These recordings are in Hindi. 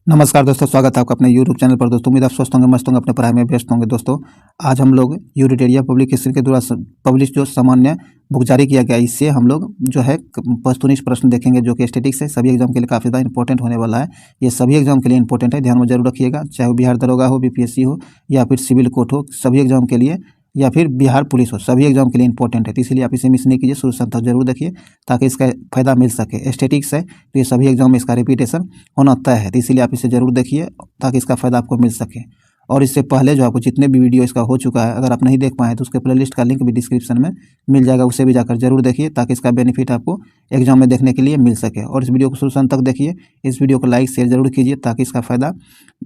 नमस्कार दोस्तों, स्वागत है आपका अपने यूट्यूब चैनल पर। दोस्तों उम्मीद आप स्वस्थ होंगे, मस्त होंगे, अपने पढ़ाई में व्यस्त होंगे। दोस्तों आज हम लोग यूनिटेरिया पब्लिक हिस्ट्री के द्वारा पब्लिश जो सामान्य बुक जारी किया गया, इससे हम लोग जो है वस्तुनिष्ठ प्रश्न देखेंगे जो कि स्टैटिक्स है। सभी एग्जाम के लिए काफ़ी ज़्यादा इंपॉर्टेंट होने वाला है। ये सभी एग्जाम के लिए इंपॉर्टेंट है, ध्यान में जरूर रखिएगा। चाहे वो बिहार दरोगा हो, बीपीएससी हो या फिर सिविल कोर्ट हो, सभी एग्जाम के लिए, या फिर बिहार पुलिस हो, सभी एग्जाम के लिए इंपॉर्टेंट है। तो इसलिए आप इसे मिस नहीं कीजिए, शुरू से अंत तक जरूर देखिए ताकि इसका फायदा मिल सके। स्टैटिक्स है तो ये सभी एग्जाम में इसका रिपीटेशन होना तय है, तो इसीलिए आप इसे जरूर देखिए ताकि इसका फायदा आपको मिल सके। और इससे पहले जो आपको जितने भी वीडियो इसका हो चुका है, अगर आप नहीं देख पाए तो उसके प्लेलिस्ट का लिंक भी डिस्क्रिप्शन में मिल जाएगा, उसे भी जाकर जरूर देखिए ताकि इसका बेनिफिट आपको एग्जाम में देखने के लिए मिल सके। और इस वीडियो को शुरू से अंत तक देखिए, इस वीडियो को लाइक शेयर जरूर कीजिए ताकि इसका फायदा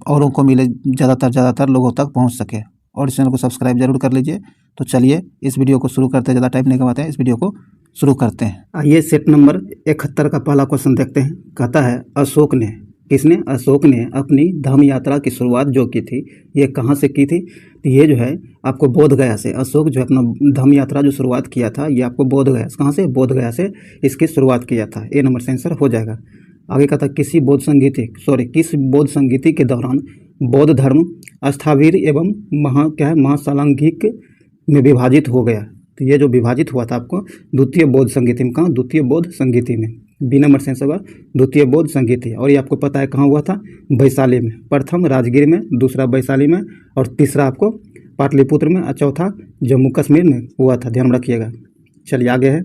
औरों को मिले, ज़्यादातर लोगों तक पहुँच सके। और इस चैनल को सब्सक्राइब जरूर कर लीजिए। तो चलिए इस वीडियो को शुरू करते हैं, ज़्यादा टाइम नहीं गवाते हैं, इस वीडियो को शुरू करते हैं। आइए सेट नंबर 71 का पहला क्वेश्चन देखते हैं। कहता है अशोक ने, किसने? अशोक ने अपनी धर्म यात्रा की शुरुआत जो की थी, ये कहाँ से की थी? तो ये जो है आपको बोध गया से, अशोक जो अपना धर्म यात्रा जो शुरुआत किया था, ये आपको बोध गया से, कहाँ से? बोध गया से इसकी शुरुआत किया था। ए नंबर से आंसर हो जाएगा। आगे कहता है किस बौद्ध संगीति के दौरान बौद्ध धर्म स्थावीर एवं महासालांगिक में विभाजित हो गया। तो ये जो विभाजित हुआ था आपको द्वितीय बौद्ध संगीति में, कहाँ? द्वितीय बौद्ध संगीति में। बी नंबर से आंसर द्वितीय बौद्ध संगीति। और ये आपको पता है कहाँ हुआ था? वैशाली में। प्रथम राजगीर में, दूसरा वैशाली में, और तीसरा आपको पाटलिपुत्र में, और चौथा जम्मू कश्मीर में हुआ था, ध्यान रखिएगा। चलिए आगे है।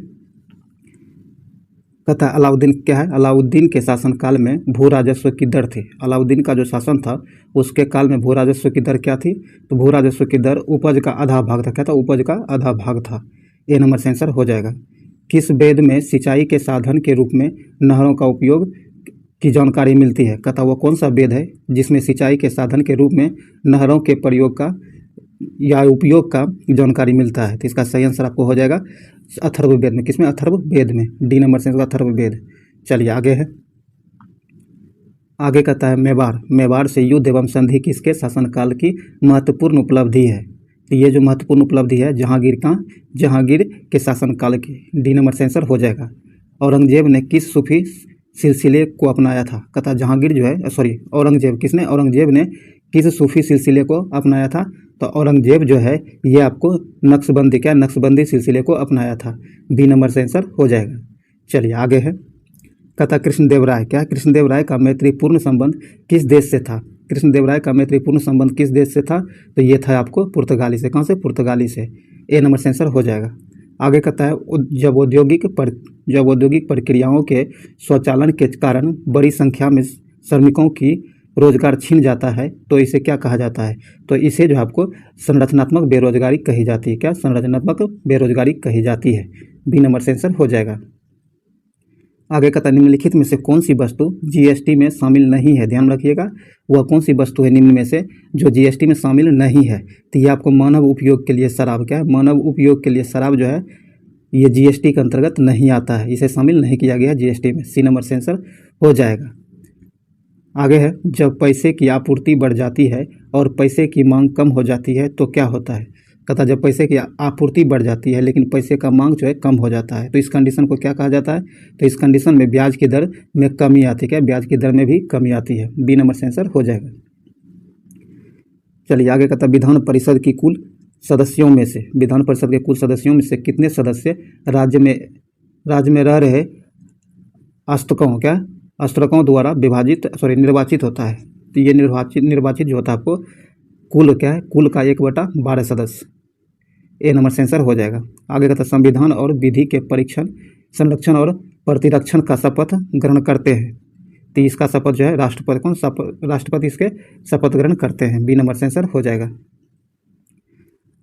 कहता है अलाउद्दीन क्या है? अलाउद्दीन के शासनकाल में भू राजस्व की दर थी। अलाउद्दीन का जो शासन था उसके काल में भू राजस्व की दर क्या थी? तो भू राजस्व की दर उपज का आधा भाग था। क्या था? उपज का आधा भाग था। ए नंबर से आंसर हो जाएगा। किस वेद में सिंचाई के साधन के रूप में नहरों का उपयोग की जानकारी मिलती है? कहता वो कौन सा वेद है जिसमें सिंचाई के साधन के रूप में नहरों के प्रयोग का या उपयोग का जानकारी मिलता है? तो इसका सही आंसर आपको हो जाएगा अथर्ववेद में। किसमें? अथर्ववेद में। डी नंबर से अथर्ववेद। चलिए आगे है। आगे कहता है मेवाड़ से युद्ध एवं संधि किसके शासनकाल की महत्वपूर्ण उपलब्धि है? तो ये जो महत्वपूर्ण उपलब्धि है जहांगीर के शासनकाल की। डी नंबर से आंसर हो जाएगा। औरंगजेब ने किस सूफी सिलसिले को अपनाया था? कहता औरंगजेब ने किस सूफी सिलसिले को अपनाया था? तो औरंगजेब जो है ये आपको नक्शबंदी सिलसिले को अपनाया था। बी नंबर से आंसर हो जाएगा। चलिए आगे है। कहता कृष्णदेव राय का मैत्रीपूर्ण संबंध किस देश से था? कृष्णदेव राय का मैत्रीपूर्ण संबंध किस देश से था? तो ये था आपको पुर्तगाली से। कहाँ से? पुर्तगाली से। ए नंबर से आंसर हो जाएगा। आगे कहता है जब औद्योगिक प्रक्रियाओं के स्वचालन के कारण बड़ी संख्या में श्रमिकों की रोजगार छीन जाता है तो इसे क्या कहा जाता है? तो इसे जो आपको संरचनात्मक बेरोजगारी कही जाती है। क्या? संरचनात्मक बेरोजगारी कही जाती है। बी नंबर से आंसर हो जाएगा। आगे कहता निम्नलिखित में से कौन सी वस्तु जीएसटी में शामिल नहीं है? ध्यान रखिएगा, वह कौन सी वस्तु है निम्न में से जो जीएसटी में शामिल नहीं है? तो ये आपको मानव उपयोग के लिए शराब, क्या है? मानव उपयोग के लिए शराब जो है ये जीएसटी के अंतर्गत नहीं आता है, इसे शामिल नहीं किया गया जीएसटी में। सी नंबर से आंसर हो जाएगा। आगे है जब पैसे की आपूर्ति बढ़ जाती है और पैसे की मांग कम हो जाती है तो क्या होता है? कहता जब पैसे की आपूर्ति बढ़ जाती है लेकिन पैसे का मांग जो है कम हो जाता है तो इस कंडीशन को क्या कहा जाता है? तो इस कंडीशन में ब्याज की दर में कमी आती है। क्या? ब्याज की दर में भी कमी आती है। बी नंबर से आंसर हो जाएगा। चलिए आगे कहता विधान परिषद के कुल सदस्यों में से कितने सदस्य राज्य में रह रहे अस्त्रकों द्वारा निर्वाचित होता है? तो ये निर्वाचित जो होता है आपको कुल क्या है? कुल का 1/12 सदस्य। ए नंबर से आंसर हो जाएगा। आगे कहता संविधान और विधि के परीक्षण, संरक्षण और प्रतिरक्षण का शपथ ग्रहण करते हैं। तो इसका शपथ जो है राष्ट्रपति इसके शपथ ग्रहण करते हैं। बी नंबर से आंसर हो जाएगा।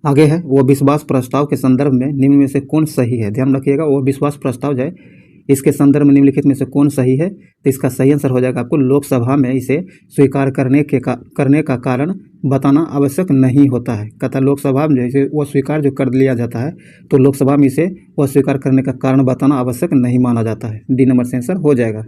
आगे है वो विश्वास प्रस्ताव के संदर्भ में निम्न में से कौन सही है? ध्यान रखिएगा, वो विश्वास प्रस्ताव जो है इसके संदर्भ में निम्नलिखित में से कौन सही है? तो इसका सही आंसर हो जाएगा आपको लोकसभा में इसे स्वीकार करने का कारण बताना आवश्यक नहीं होता है। कहता लोकसभा में जैसे वो स्वीकार जो कर लिया जाता है तो लोकसभा में इसे वो स्वीकार करने का कारण बताना आवश्यक नहीं माना जाता है। डी नंबर से आंसर हो जाएगा।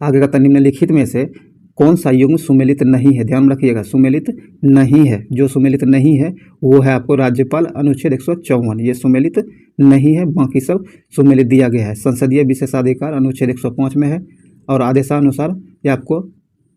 आगे कहता निम्नलिखित में से कौन सा युग्म सुमेलित नहीं है? ध्यान रखिएगा, सुमेलित नहीं है। जो सुमेलित नहीं है वो है आपको राज्यपाल अनुच्छेद 154, ये सुमेलित नहीं है, बाकी सब सुमेलित दिया गया है। संसदीय विशेषाधिकार अनुच्छेद 105 में है और आदेशानुसार ये आपको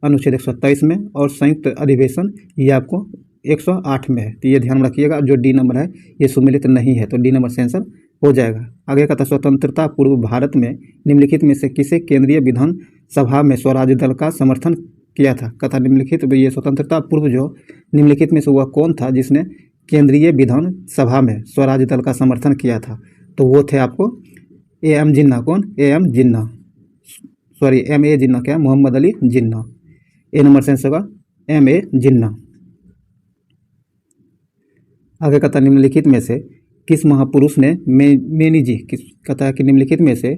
अनुच्छेद 127 में, और संयुक्त अधिवेशन ये आपको 108 में है। तो ये ध्यान रखिएगा, जो डी नंबर है ये सुमेलित नहीं है, तो डी नंबर से आंसर हो जाएगा। आगे का था स्वतंत्रता पूर्व भारत में निम्नलिखित में से किसे केंद्रीय विधान सभा में स्वराज दल का समर्थन किया था। कथा निम्नलिखित ये स्वतंत्रता पूर्व जो निम्नलिखित में से वह कौन था जिसने केंद्रीय विधान सभा में स्वराज दल का समर्थन किया था। तो वो थे आपको AM जिन्ना। कौन? AM जिन्ना, सॉरी MA जिन्ना, क्या? मोहम्मद अली जिन्ना। ए नंबर से आंसर होगा MA जिन्ना। आगे कहता निम्नलिखित में से किस महापुरुष ने मेनिजी किस कहता है कि निम्नलिखित में से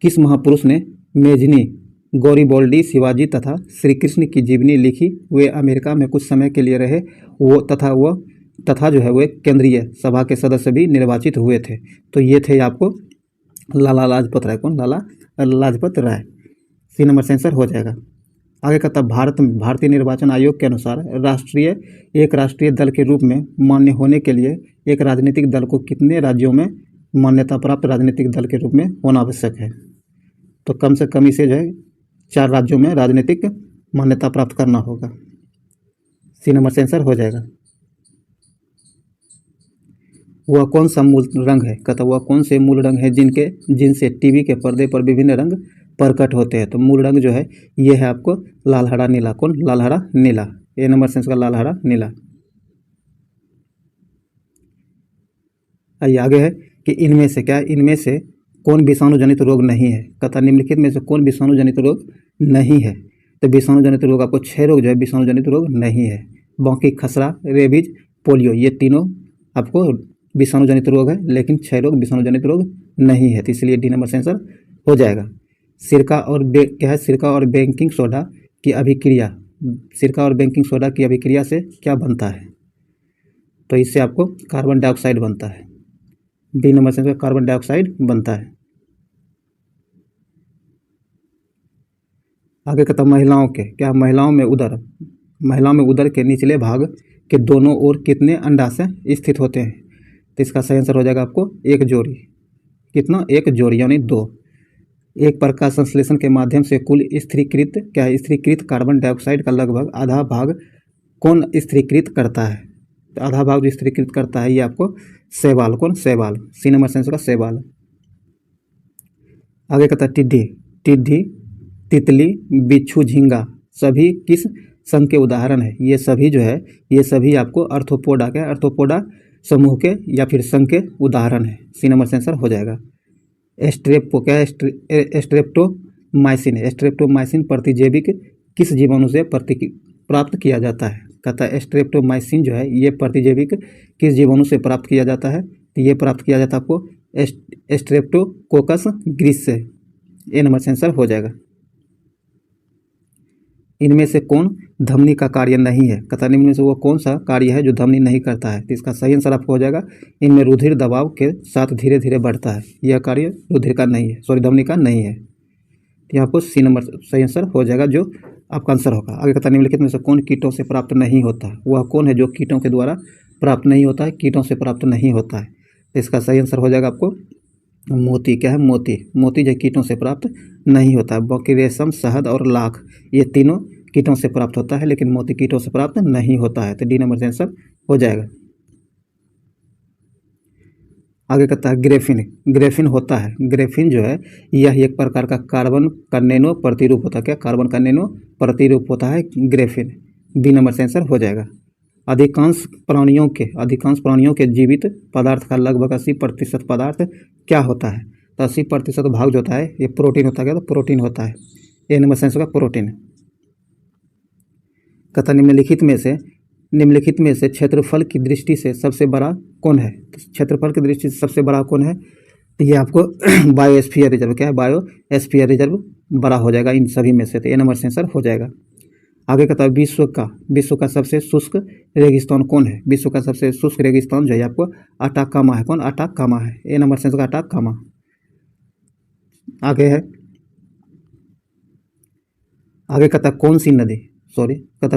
किस महापुरुष ने मेजनी, गौरीबोल्डी, शिवाजी तथा श्री कृष्ण की जीवनी लिखी। वे अमेरिका में कुछ समय के लिए रहे, वो तथा जो है वे केंद्रीय सभा के सदस्य भी निर्वाचित हुए थे। तो ये थे आपको लाला लाजपत राय। कौन? लाला लाजपत राय। सी नंबर से आंसर हो जाएगा। आगे कहता भारतीय निर्वाचन आयोग के अनुसार एक राष्ट्रीय दल के रूप में मान्य होने के लिए एक राजनीतिक दल को कितने राज्यों में मान्यता प्राप्त राजनीतिक दल के रूप में होना आवश्यक है। तो कम से कम इसे जो है 4 राज्यों में राजनीतिक मान्यता प्राप्त करना होगा। सी नंबर से आंसर हो जाएगा। वह कौन सा मूल रंग है? कहता वह कौन से मूल रंग है जिनसे टीवी के पर्दे पर विभिन्न रंग प्रकट होते हैं। तो मूल रंग जो है ये है आपको लाल, हरा, नीला। कौन? लाल, हरा, नीला। ए नंबर से लाल, हरा, नीला। आइए आगे है कि इनमें से कौन विषाणु जनित रोग नहीं है। कहता निम्नलिखित में से कौन विषाणु जनित रोग नहीं है। तो विषाणु जनित रोग आपको 6 रोग जो है विषाणु जनित रोग नहीं है। बाकी खसरा, रेबीज, पोलियो ये तीनों आपको विषाणु जनित रोग है, लेकिन 6 रोग विषाणु जनित रोग नहीं है। तो इसलिए डी नंबर से आंसर हो जाएगा। सिरका और बेकिंग सोडा की अभिक्रिया से क्या बनता है। तो इससे आपको कार्बन डाइऑक्साइड बनता है। बी नंबर से कार्बन डाइऑक्साइड बनता है। आगे कहता महिलाओं में उदर के निचले भाग के दोनों ओर कितने अंडाशय स्थित होते हैं। तो इसका सही आंसर हो जाएगा आपको 1 जोड़ी। कितना? 1 जोड़ी यानी 2। एक प्रकाश संश्लेषण के माध्यम से कुल स्थिरीकृत कार्बन डाइऑक्साइड का लगभग आधा भाग कौन स्थिरीकृत करता है। तो आधा भाग जो स्थिरीकृत करता है ये आपको शैवाल। कौन? शैवाल। सी नंबर से आंसर होगा शैवाल। आगे कहता टिड्डी, तितली, बिच्छू, झींगा सभी किस संघ के उदाहरण है। ये सभी आपको अर्थोपोडा समूह के या फिर संघ के उदाहरण है। सी नंबर से आंसर हो जाएगा। स्ट्रेप्टोमाइसिन प्रतिजैविक किस जीवाणु से प्राप्त किया जाता है। कहता है स्ट्रेप्टोमाइसिन जो है ये प्रतिजैविक किस जीवाणु से प्राप्त किया जाता है। तो ये प्राप्त किया जाता है आपको स्ट्रेप्टोकोकस ग्रीस से। ए नंबर से आंसर हो जाएगा। इनमें से कौन धमनी का कार्य नहीं है। कहता निम्न में से वो कौन सा कार्य है जो धमनी नहीं करता है। तो इसका सही आंसर आपको हो जाएगा इनमें रुधिर दबाव के साथ धीरे धीरे बढ़ता है। यह कार्य रुधिर का नहीं है, सॉरी धमनी का नहीं है। तो यहाँ पर सी नंबर सही आंसर हो जाएगा जो आपका आंसर होगा। आगे कहता निम्नलिखित में से कौन कीटों से प्राप्त नहीं होता। वह कौन है जो कीटों के द्वारा प्राप्त नहीं होता है, कीटों से प्राप्त नहीं होता है। तो इसका सही आंसर हो जाएगा आपको मोती। क्या है? मोती जो कीटों से प्राप्त नहीं होता है। बाकी रेशम, शहद और लाख ये तीनों कीटों से प्राप्त होता है, लेकिन मोती कीटों से प्राप्त नहीं होता है। तो डी नंबर से आंसर हो जाएगा। आगे कहता है ग्रेफिन होता है। ग्रेफिन जो है यह एक प्रकार का कार्बन का नैनो प्रतिरूप होता है। क्या? कार्बन का नैनो प्रतिरूप होता है ग्रेफिन। बी नंबर से आंसर हो जाएगा। अधिकांश प्राणियों के जीवित पदार्थ का लगभग 80% पदार्थ क्या होता है। तो 80% भाग जो होता है ये प्रोटीन होता है। तो प्रोटीन होता है। ए नंबर से आंसर होगा प्रोटीन। कहता निम्नलिखित में से क्षेत्रफल की दृष्टि से सबसे बड़ा कौन है। तो क्षेत्रफल की दृष्टि से सबसे बड़ा कौन है। तो ये आपको बायोस्फीयर रिजर्व। क्या है? बायोस्फीयर रिजर्व बड़ा हो जाएगा इन सभी में से। तो ए नंबर से आंसर हो जाएगा। आगे कहता है विश्व का सबसे शुष्क रेगिस्तान कौन है। विश्व का सबसे शुष्क रेगिस्तान जो है आपको अटाकामा है। कौन? अटाकामा है। ए नंबर से आंसर अटाकामा। आगे कहता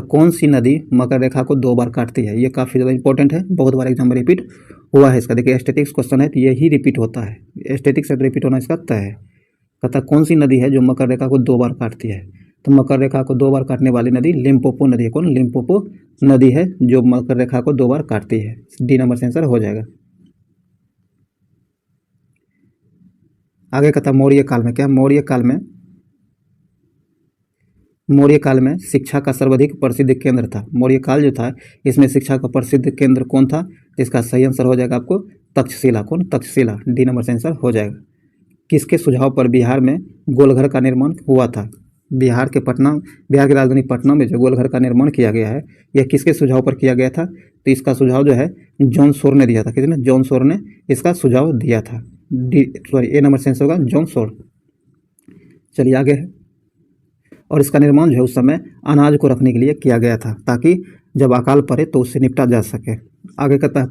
कौन सी नदी मकर रेखा को 2 बार काटती है। ये काफ़ी ज़्यादा इंपॉर्टेंट है, बहुत बार एग्जाम में रिपीट हुआ है इसका। देखिए स्टैटिक्स क्वेश्चन है तो यही रिपीट होता है। स्टैटिक्स से रिपीट होना इसका तय है। कहता कौन सी नदी है जो मकर रेखा को 2 बार काटती है। तो मकर रेखा को 2 बार काटने वाली नदी लिम्पोपो नदी है। कौन? लिम्पोपो नदी है जो मकर रेखा को 2 बार काटती है। डी नंबर से आंसर हो जाएगा। आगे कहता मौर्य काल में क्या? मौर्य काल में शिक्षा का सर्वाधिक प्रसिद्ध केंद्र था। मौर्य काल जो था इसमें शिक्षा का प्रसिद्ध केंद्र कौन था? तो इसका सही आंसर हो जाएगा आपको तक्षशिला। कौन? तक्षशिला। डी नंबर से आंसर हो जाएगा। किसके सुझाव पर बिहार में गोलघर का निर्माण हुआ था? बिहार की राजधानी पटना में जो गोलघर का निर्माण किया गया है यह किसके सुझाव पर किया गया था? तो इसका सुझाव जो है जॉन सोर ने दिया था। किसने? जॉन सोर ने इसका सुझाव दिया था। ए नंबर से आंसर होगा जॉन सोर। चलिए आगे है। और इसका निर्माण जो है उस समय अनाज को रखने के लिए किया गया था ताकि जब अकाल पड़े तो उससे निपटा जा सके। आगे कहता है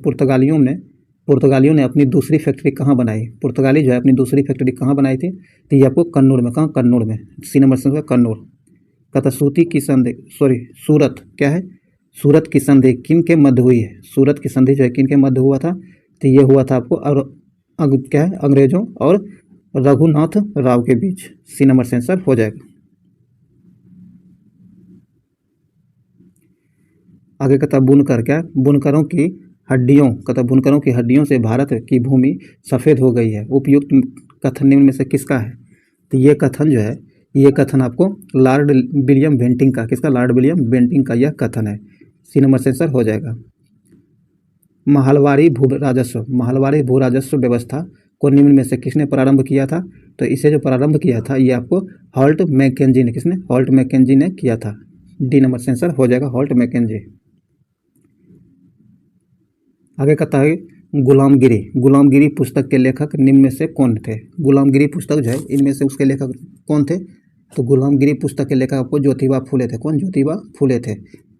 पुर्तगालियों ने अपनी दूसरी फैक्ट्री कहाँ बनाई? पुर्तगाली जो है अपनी दूसरी फैक्ट्री कहाँ बनाई थी? तो ये आपको कन्नौर में। कहाँ? कन्नौर में। सी नंबर से कन्नौर। कहता सूरत क्या है? सूरत की संधि किन के मध्य हुई है? सूरत की संधि जो है किन के मध्य हुआ था? तो ये हुआ था आपको क्या है? अंग्रेजों और रघुनाथ राव के बीच। सी नंबर से आंसर हो जाएगा। आगे कहता बुनकर क्या? बुनकरों की हड्डियों से भारत की भूमि सफ़ेद हो गई है। उपयुक्त कथन निम्न में से किसका है? तो ये कथन आपको लॉर्ड विलियम बेंटिंक का। किसका? लॉर्ड विलियम बेंटिंक का यह कथन है। सी नंबर से आंसर हो जाएगा। महलवाड़ी भू राजस्व व्यवस्था को निम्न में से किसने प्रारंभ किया था? तो इसे जो प्रारंभ किया था ये आपको हॉल्ट मैकेंजी ने। किसने? हॉल्ट मैकेंजी ने किया था। डी नंबर से आंसर हो जाएगा हॉल्ट मैकेंजी। आगे कहता है गुलामगिरी पुस्तक के लेखक निम्न में से कौन थे? गुलामगिरी पुस्तक जो है इनमें से उसके लेखक कौन थे? तो गुलामगिरी पुस्तक के लेखक आपको ज्योतिबा फुले थे। कौन? ज्योतिबा फुले थे।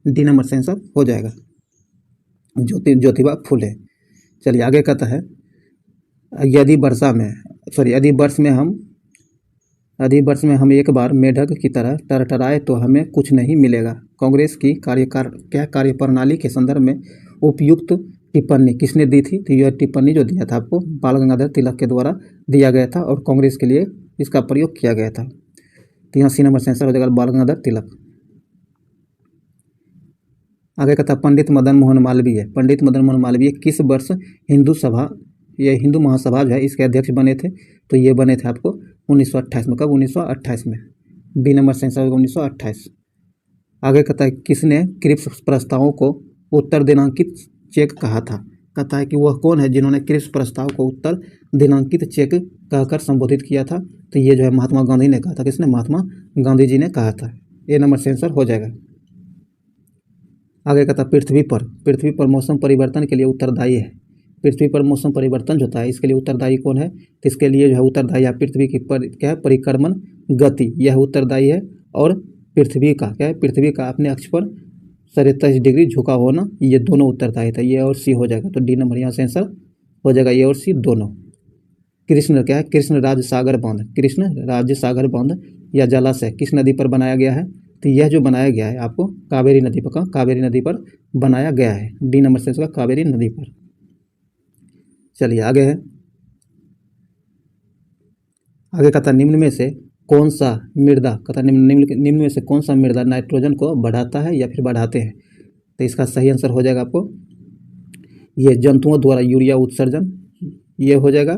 डी नंबर से आंसर हो जाएगा ज्योतिबा फुले। चलिए आगे कहता है यदि वर्ष में हम एक बार मेढक की तरह टरटराए तो हमें कुछ नहीं मिलेगा। कांग्रेस की कार्यप्रणाली के संदर्भ में उपयुक्त टिप्पणी किसने दी थी? तो यह टिप्पणी जो दिया था आपको बाल गंगाधर तिलक के द्वारा दिया गया था और कांग्रेस के लिए इसका प्रयोग किया गया था। तो यहाँ सी नंबर से आंसर हो जाएगा बाल गंगाधर तिलक। आगे कहता पंडित मदन मोहन मालवीय किस वर्ष हिंदू महासभा जो है इसके अध्यक्ष बने थे? तो ये बने थे आपको 1928 में। कब? 1928 में। बी नंबर से आंसर होगा 1928। आगे कहता है किसने क्रिप्स प्रस्तावों को उत्तर दिनांकित चेक कहा था? कहता है कि वह कौन है जिन्होंने क्रिप्स प्रस्ताव को उत्तर दिनांकित चेक कहकर संबोधित किया था? तो ये जो है महात्मा गांधी ने कहा था। किसने? महात्मा गांधी जी ने कहा था। ए नंबर से आंसर हो जाएगा। आगे कहता पृथ्वी पर मौसम परिवर्तन के लिए उत्तरदायी है। पृथ्वी पर मौसम परिवर्तन जो होता है इसके लिए उत्तरदायी कौन है? तो इसके लिए जो है उत्तरदायी है पृथ्वी की क्या है? परिक्रमण गति, यह उत्तरदायी है। और पृथ्वी का क्या है? पृथ्वी का अपने अक्ष पर 37 डिग्री झुका होना, ये दोनों उत्तरदायी था। ये और सी हो जाएगा। तो डी नंबर यहाँ से आंसर हो जाएगा। ये और सी दोनों। कृष्ण राज्य सागर बांध या जलाशय किस नदी पर बनाया गया है? तो यह जो बनाया गया है आपको कावेरी नदी पर। कावेरी नदी पर बनाया गया है। डी नंबर से कावेरी नदी पर। चलिए आगे है। आगे कहता निम्न में से कौन सा मृदा नाइट्रोजन को बढ़ाता है या फिर बढ़ाते हैं? तो इसका सही आंसर हो जाएगा आपको ये जंतुओं द्वारा यूरिया उत्सर्जन, ये हो जाएगा।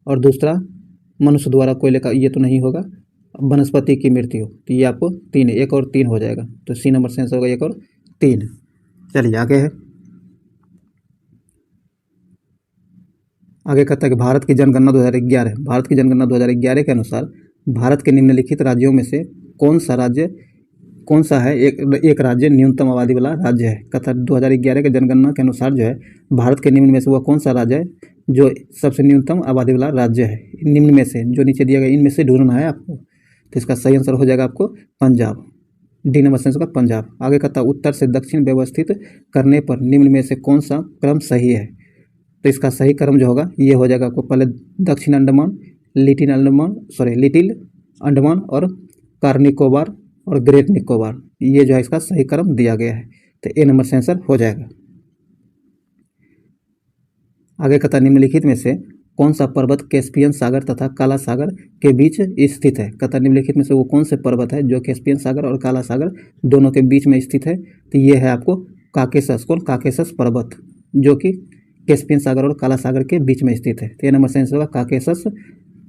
और दूसरा मनुष्य द्वारा कोयले का, ये तो नहीं होगा। वनस्पति की मृत्यु, तो ये आपको 3, 1 और 3 हो जाएगा। तो सी नंबर से आंसर होगा 1 और 3। चलिए आगे है। आगे कहता है कि भारत की जनगणना 2011 के अनुसार भारत के निम्नलिखित राज्यों में से कौन सा है एक राज्य न्यूनतम आबादी वाला राज्य है? कहता 2011 के जनगणना के अनुसार जो है भारत के निम्न में से वह कौन सा राज्य है जो सबसे न्यूनतम आबादी वाला राज्य है? निम्न में से जो नीचे दिया गया इनमें से ढूंढना है आपको। तो इसका सही आंसर हो जाएगा आपको पंजाब। डी नंबर से होगा पंजाब। आगे कहता उत्तर से दक्षिण व्यवस्थित करने पर निम्न में से कौन सा क्रम सही है? तो इसका सही क्रम जो होगा ये हो जाएगा आपको पहले दक्षिण अंडमान, लिटिल अंडमान और कार निकोबार और ग्रेट निकोबार, ये जो है इसका सही क्रम दिया गया है। तो ए नंबर से आंसर हो जाएगा। आगे कहता निम्नलिखित में से कौन सा पर्वत कैस्पियन सागर तथा काला सागर के बीच स्थित है? कतः निम्नलिखित में से वो कौन से पर्वत है जो कैस्पियन सागर और काला सागर दोनों के बीच में स्थित है? तो ये है आपको काकेशस। कौन? काकेशस पर्वत, जो कि कैस्पियन सागर और काला सागर के बीच में स्थित है। तो ये नंबर से आंसर होगा काकेशस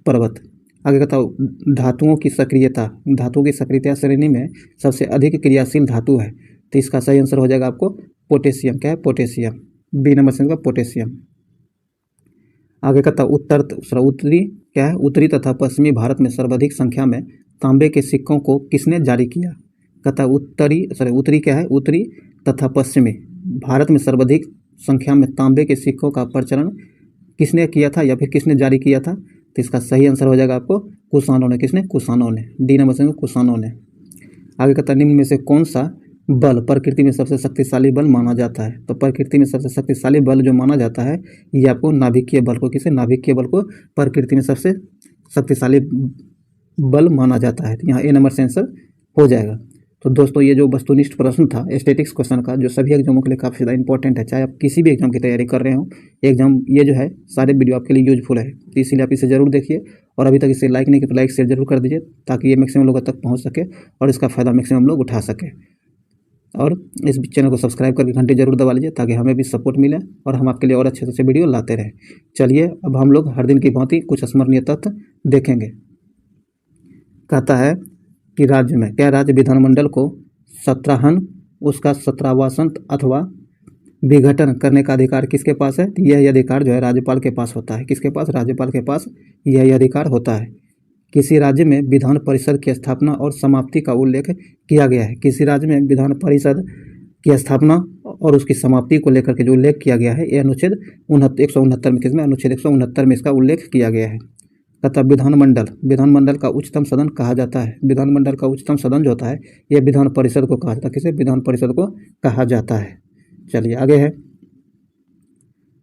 पर्वत। आगे बताओ, धातुओं की सक्रियता। धातुओं की सक्रियता श्रेणी में सबसे अधिक क्रियाशील धातु है, तो इसका सही आंसर हो जाएगा आपको पोटेशियम। क्या है? पोटेशियम। बी नंबर से होगा पोटेशियम। आगे कहता उत्तरी क्या है? उत्तरी तथा पश्चिमी भारत में सर्वाधिक संख्या में तांबे के सिक्कों को किसने जारी किया? कहता उत्तरी क्या है? उत्तरी तथा पश्चिमी भारत में सर्वाधिक संख्या में तांबे के सिक्कों का प्रचलन किसने किया था या फिर किसने जारी किया था? तो इसका सही आंसर हो जाएगा आपको कुषाणों ने। किसने? कुषाणों ने। डी नंबर से कुषाणों ने। आगे कहता निम्न में से कौन सा बल प्रकृति में सबसे शक्तिशाली बल माना जाता है? तो प्रकृति में सबसे शक्तिशाली बल जो माना जाता है ये आपको नाभिकीय बल को, किसे? नाभिकीय बल को प्रकृति में सबसे शक्तिशाली बल माना जाता है। तो यहाँ ए नंबर से आंसर हो जाएगा। तो दोस्तों ये जो वस्तुनिष्ठ प्रश्न था स्टैटिक्स क्वेश्चन का, जो सभी एग्जामों के लिए काफ़ी ज़्यादा इंपॉर्टेंट है, चाहे आप किसी भी एग्जाम की तैयारी कर रहे हो, एग्जाम ये जो है सारे वीडियो आपके लिए यूजफुल है, तो इसीलिए आप इसे ज़रूर देखिए। और अभी तक इसे लाइक नहीं किया तो लाइक शेयर जरूर कर दीजिए, ताकि ये मैक्सिमम लोगों तक पहुँच सके और इसका फ़ायदा मैक्सिमम लोग उठा सके। और इस चैनल को सब्सक्राइब करके घंटे जरूर दबा लीजिए, ताकि हमें भी सपोर्ट मिले और हम आपके लिए और अच्छे अच्छे वीडियो लाते रहें। चलिए अब हम लोग हर दिन की भांति कुछ स्मरणीय तथ्य देखेंगे। कहता है कि राज्य में क्या राज्य विधानमंडल को सत्राहन, उसका सत्रावासन अथवा विघटन करने का अधिकार किसके पास है? यह अधिकार जो है राज्यपाल के पास होता है। किसके पास? राज्यपाल के पास यह अधिकार होता है। किसी राज्य में विधान परिषद की स्थापना और समाप्ति का उल्लेख किया गया है। किसी राज्य में विधान परिषद की स्थापना और उसकी समाप्ति को लेकर के जो उल्लेख किया गया है, यह अनुच्छेद 169 में, किसमें? अनुच्छेद 169 में इसका उल्लेख किया गया है। तथा विधानमंडल का उच्चतम सदन कहा जाता है। विधानमंडल का उच्चतम सदन जो होता है यह विधान परिषद को कहा जाता है। किसे? विधान परिषद को कहा जाता है। चलिए आगे है।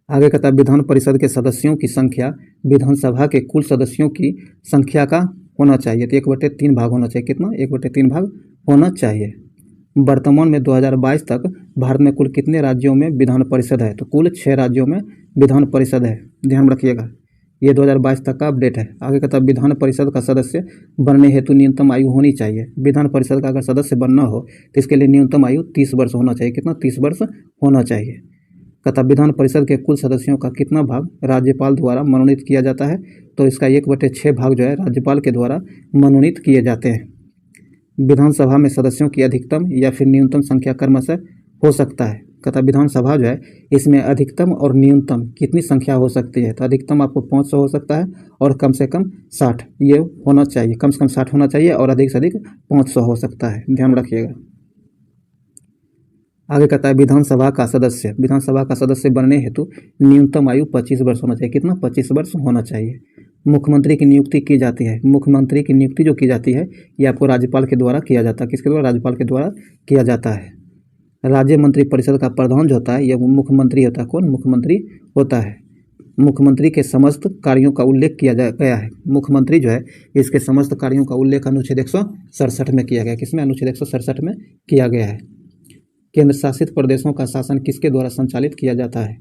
आगे कहता है विधान परिषद के सदस्यों की संख्या विधानसभा के कुल सदस्यों की संख्या का होना चाहिए। तो 1/3 भाग होना चाहिए। कितना? 1/3 भाग होना चाहिए। वर्तमान में 2022 तक भारत में कुल कितने राज्यों में विधान परिषद है? तो कुल 6 राज्यों में विधान परिषद है। ध्यान रखिएगा, ये 2022 तक का अपडेट है। आगे कहता है विधान परिषद का सदस्य बनने हेतु न्यूनतम आयु होनी चाहिए। विधान परिषद का अगर सदस्य बनना हो तो इसके लिए न्यूनतम आयु 30 वर्ष होना चाहिए। कितना? 30 वर्ष होना चाहिए। कहता विधान परिषद के कुल सदस्यों का कितना भाग राज्यपाल द्वारा मनोनीत किया जाता है? तो इसका 1/6 भाग जो है राज्यपाल के द्वारा मनोनीत किए जाते हैं। विधानसभा में सदस्यों की अधिकतम या फिर न्यूनतम संख्या क्रमशः हो सकता है। कहता विधानसभा जो है इसमें अधिकतम और न्यूनतम कितनी संख्या हो सकती है? तो अधिकतम आपको 500 हो सकता है और कम से कम 60 ये होना चाहिए। कम से कम 60 होना चाहिए और अधिक से अधिक 500 हो सकता है। ध्यान रखिएगा। आगे कहता है विधानसभा का सदस्य बनने हेतु न्यूनतम आयु 25 वर्ष होना चाहिए। कितना? 25 वर्ष होना चाहिए। मुख्यमंत्री की नियुक्ति की जाती है। मुख्यमंत्री की नियुक्ति जो की जाती है ये आपको राज्यपाल के द्वारा किया जाता है। किसके द्वारा? राज्यपाल के द्वारा किया जाता है। राज्य मंत्री परिषद का प्रधान जो होता है यह मुख्यमंत्री होता है। कौन? मुख्यमंत्री होता है। मुख्यमंत्री के समस्त कार्यों का उल्लेख किया गया है। मुख्यमंत्री जो है इसके समस्त कार्यों का उल्लेख अनुच्छेद 167 में किया गया। किसमें? अनुच्छेद 167 में किया गया है। केंद्र शासित प्रदेशों का शासन किसके द्वारा संचालित किया जाता है?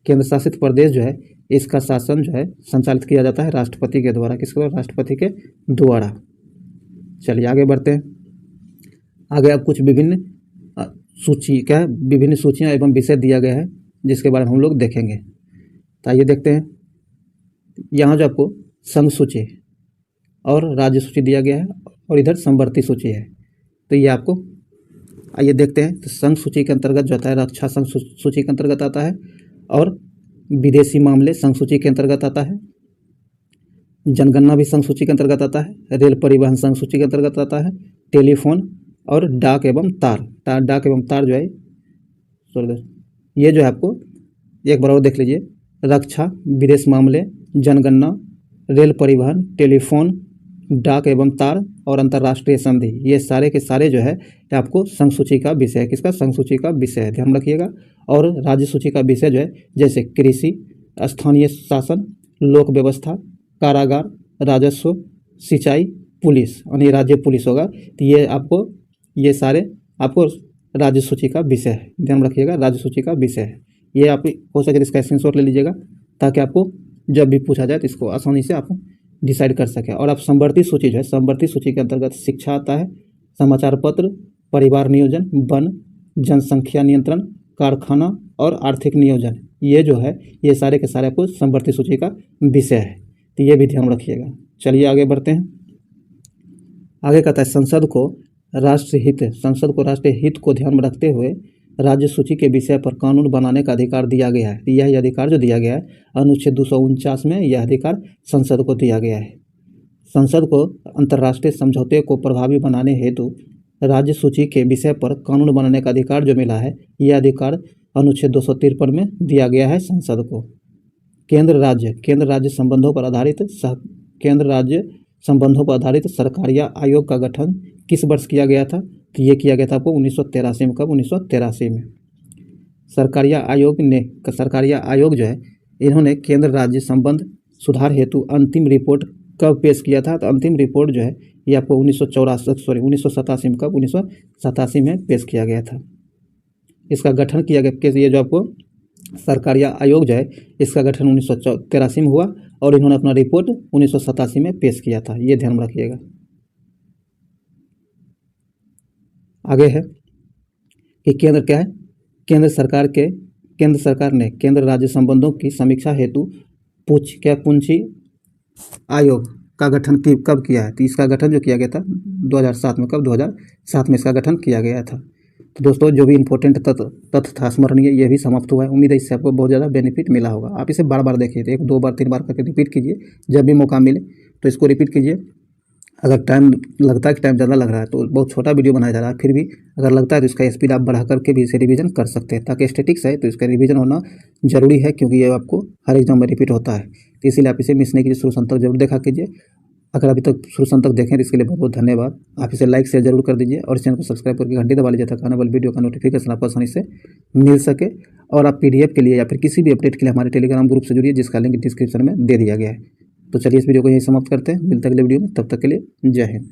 केंद्र शासित प्रदेश जो है इसका शासन जो है संचालित किया जाता है राष्ट्रपति के द्वारा। किसके द्वारा? राष्ट्रपति के द्वारा। चलिए आगे बढ़ते हैं। आगे अब कुछ विभिन्न सूचियाँ एवं विषय दिया गया है जिसके बारे में हम लोग देखेंगे। तो आइए देखते हैं। यहाँ जो आपको संघ सूची और राज्य सूची दिया गया है और इधर समवर्ती सूची है। तो ये आपको आइए देखते हैं। तो संघ सूची के अंतर्गत जो आता है रक्षा संघ सूची के अंतर्गत आता है और विदेशी मामले संघ सूची के अंतर्गत आता है। जनगणना भी संघ सूची के अंतर्गत आता है। रेल परिवहन संघ सूची के अंतर्गत आता है। टेलीफोन और डाक एवं तार जो है ये जो है आपको एक बार और देख लीजिए। रक्षा, विदेश मामले, जनगणना, रेल परिवहन, टेलीफोन, डाक एवं तार और अंतर्राष्ट्रीय संधि, ये सारे के सारे जो है आपको संघ सूची का विषय है। किसका? संघ सूची का विषय है। ध्यान रखिएगा। और राज्य सूची का विषय जो है जैसे कृषि, स्थानीय शासन, लोक व्यवस्था, कारागार, राजस्व, सिंचाई, पुलिस, यानी राज्य पुलिस होगा। तो ये सारे आपको राज्य सूची का विषय है। ध्यान रखिएगा, राज्य सूची का विषय है। ये आप हो सके तो इसका स्क्रीनशॉट ले लीजिएगा ताकि आपको जब भी पूछा जाए तो इसको आसानी से आप डिसाइड कर सकें। और आप समवर्ती सूची जो है, समवर्ती सूची के अंतर्गत शिक्षा आता है, समाचार पत्र, परिवार नियोजन, वन, जनसंख्या नियंत्रण, कारखाना और आर्थिक नियोजन, ये जो है ये सारे के सारे आपको समवर्ती सूची का विषय है, तो ये भी ध्यान रखिएगा। चलिए आगे बढ़ते हैं। आगे कहता है संसद को राष्ट्रीय हित को ध्यान में रखते हुए राज्य सूची के विषय पर कानून बनाने का अधिकार दिया गया है। यह अधिकार जो दिया गया है अनुच्छेद 249 में यह अधिकार संसद को दिया गया है। संसद को अंतर्राष्ट्रीय समझौते को प्रभावी बनाने हेतु राज्य सूची के विषय पर कानून बनाने का अधिकार जो मिला है, यह अधिकार अनुच्छेद 253 में दिया गया है संसद को। केंद्र राज्य संबंधों पर आधारित सरकारिया आयोग का गठन किस वर्ष किया गया था? तो ये किया गया था आपको 1983 में। कब? 1983 में। सरकारिया आयोग जो है इन्होंने केंद्र राज्य संबंध सुधार हेतु अंतिम रिपोर्ट कब पेश किया था? तो अंतिम रिपोर्ट जो है ये आपको 1987 में। कब? 1987 में पेश किया गया था। इसका गठन किया गया, ये जो आपको सरकारिया आयोग जो है इसका गठन 1983 में हुआ और इन्होंने अपना रिपोर्ट 1987 में पेश किया था, ये ध्यान रखिएगा। आगे है कि केंद्र क्या है? केंद्र सरकार ने केंद्र राज्य संबंधों की समीक्षा हेतु पूंछी आयोग का गठन कब किया है? तो इसका गठन जो किया गया था 2007 में। कब? 2007 में इसका गठन किया गया था। तो दोस्तों जो भी इंपॉर्टेंट तथ्य था स्मरणीय, ये भी समाप्त हुआ है। उम्मीद है इससे आपको बहुत ज़्यादा बेनिफिट मिला होगा। आप इसे बार बार देखिए, 1, 2 बार, 3 बार करके रिपीट कीजिए। जब भी मौका मिले तो इसको रिपीट कीजिए। अगर टाइम लगता है कि टाइम ज़्यादा लग रहा है तो बहुत छोटा वीडियो बनाया जा रहा है, फिर भी अगर लगता है तो इसका स्पीड आप बढ़ा करके भी इसे रिवीजन कर सकते हैं, ताकि स्टैटिक्स है तो इसका रिवीजन होना जरूरी है, क्योंकि ये आपको हर एग्जाम में रिपीट होता है। तो इसीलिए आप इसे मिस नहीं कीजिए, शुरू अंत तक जरूर देखा कीजिए। अगर अभी तक शुरू अंत तक देखें तो इसके लिए बहुत बहुत धन्यवाद। आप इसे लाइक शेयर जरूर कर दीजिए और चैनल को सब्सक्राइब करके घंटी दबा लीजिए, ताकि आने वाली वीडियो का नोटिफिकेशन आपको आसानी से मिल सके। और आप PDF के लिए या फिर किसी भी अपडेट के लिए हमारे टेलीग्राम ग्रुप से जुड़िए, जिसका लिंक डिस्क्रिप्शन में दे दिया गया है। तो चलिए इस वीडियो को यहीं समाप्त करते हैं, मिलते हैं अगले वीडियो में। तब तक के लिए जय हिंद।